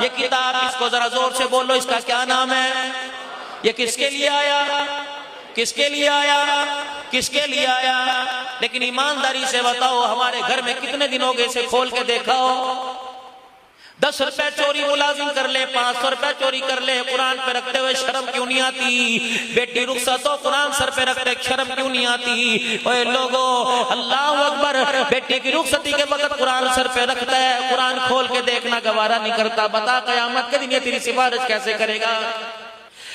ये किताब, इसको जरा जोर से बोलो, इसका क्या नाम है? ये किसके लिए आया? किसके लिए आया? किसके लिए आया? लेकिन ईमानदारी से बताओ, हमारे घर में कितने दिन हो गए इसे खोल के देखा हो? 10 रुपए चोरी मुलाजिम कर ले, 500 रुपए चोरी कर ले, कुरान पे रखते हुए शर्म क्यों नहीं आती? बेटी रुखसत हो, कुरान सर पे रखते शर्म क्यों नहीं आती? ओए लोगो, अल्लाह अकबर, बेटी की रुखसती के वक्त कुरान सर पे रखता है, कुरान खोल के देखना गवारा नहीं करता। बता कयामत के दिन ये तेरी सिफारिश कैसे करेगा?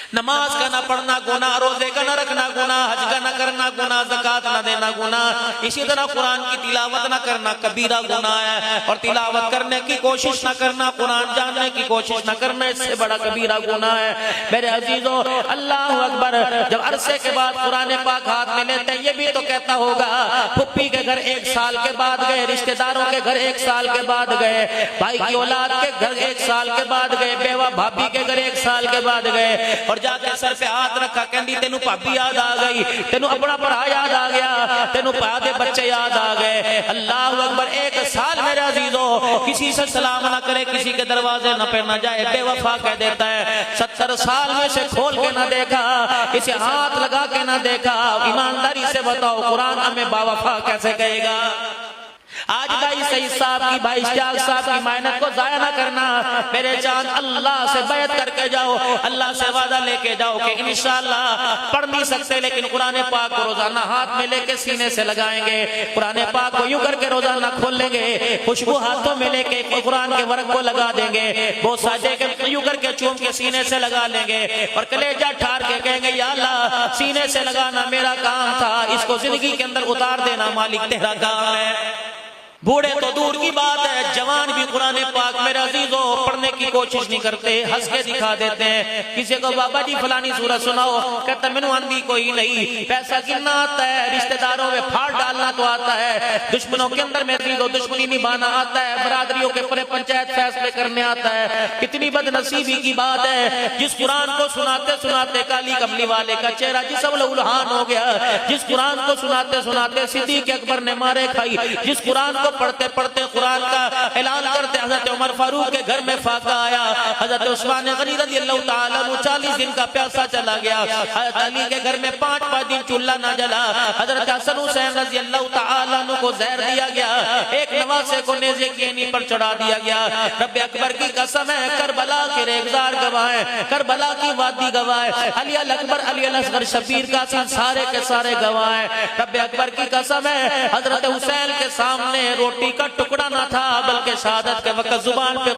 नमाज का ना पढ़ना गुनाह, रोजे का ना रखना गुनाह, हज का ना करना गुनाह, ज़कात ना देना गुनाह, इसी तरह कुरान की तिलावत ना करना कबीरा गुनाह है, और तिलावत करने की कोशिश ना करना, कुरान जानने की कोशिश ना करना, इससे बड़ा कबीरा गुनाह है। मेरे अजीजों, अल्लाह अकबर, जब अरसे के बाद कुरान पाक हाथ में लेते हैं, ये भी तो कहता होगा फुप्पी के घर 1 साल के बाद गए, रिश्तेदारों के घर 1 साल के बाद गए, भाई की औलाद के घर 1 साल के बाद गए, बेवा भाभी के घर 1 साल के बाद गए, और जाके सर पे हाथ रखा, कहती तेनू भाभी याद आ गई, तेनू अपना भरा याद आ गया, तेनू भा दे बच्चे याद आ गए। अल्लाह अकबर, 1 साल मेरे अजीजों किसी से सलाम ना करे, किसी के दरवाजे न पे ना जाए, बेवफा कह देता है। 70 साल में से खोल के ना देखा, इसे हाथ लगा के ना देखा। ईमानदारी से बताओ, कुरान हमें बावफा कैसे कहेगा? आज भाई सईद साहब की, भाई इश्तियाक साहब की मेहनत को जाया ना करना। मेरे जान, अल्लाह से बैत करके जाओ, अल्लाह से वादा लेके जाओ कि इंशाअल्लाह पढ़ नहीं सकते लेकिन कुरान पाक को रोजाना हाथ में लेके सीने से लगाएंगे, कुरान पाक को यूं करके रोजाना खोल लेंगे, खुशबू हाथों में लेके कुरान के वर्क को लगा देंगे, वो साजे के यूं करके चूम के सीने से लगा लेंगे, और कलेजा ठार के कहेंगे या अल्लाह सीने से लगाना मेरा काम था, इसको जिंदगी के अंदर उतार देना मालिक तेरा काम है। बूढ़े तो दूर की बात है, जवान भी कुरान पाक मेरे अजीजों पढ़ने की कोशिश नहीं करते, हंस के दिखा देते हैं। किसी को बाबा जी फलानी सूरत सुनाओ, कहता मैनू आंधी कोई नहीं, पैसा गिनना आता है, रिश्तेदारों में फाड़ डालना तो आता है, दुश्मनों के अंदर मेरे अजीजों दुश्मनी निभाना आता है, बरादरियों के पूरे पंचायत फैसले करने आता है। कितनी बदनसीबी की बात है, जिस कुरान को सुनाते सुनाते काली कमली वाले का चेहरा जिस उल्हान हो गया, जिस कुरान को सुनाते सुनाते सिद्दीक अकबर ने मारे खाई, जिस कुरान पढ़ते पढ़ते कुरान का ऐलान करते हजरत उमर फारूक के घर में फाका आया, हजरत उस्मान गनी रज़ियल्लाहु ताला अन्हु 40 दिन का प्यासा चला गया, हजरत अली के घर में 5 दिन चूल्हा ना जला, हजरत हसन हुसैन रज़ियल्लाहु ताला अन्हु को जहर दिया गया, एक नवासे को नेज़े की एनी पर चढ़ा दिया गया। रब अकबर की कसम है, करबला के रेगजार गवाए, करबला की वादी गवाए, अली अकबर अली असगर शबीर कासिम सारे के सारे गवाए। रब अकबर की कसम है, हजरत हुसैन के सामने रोटी का टुकड़ा ना था, बल्कि शहादत के वक्त जुबान पे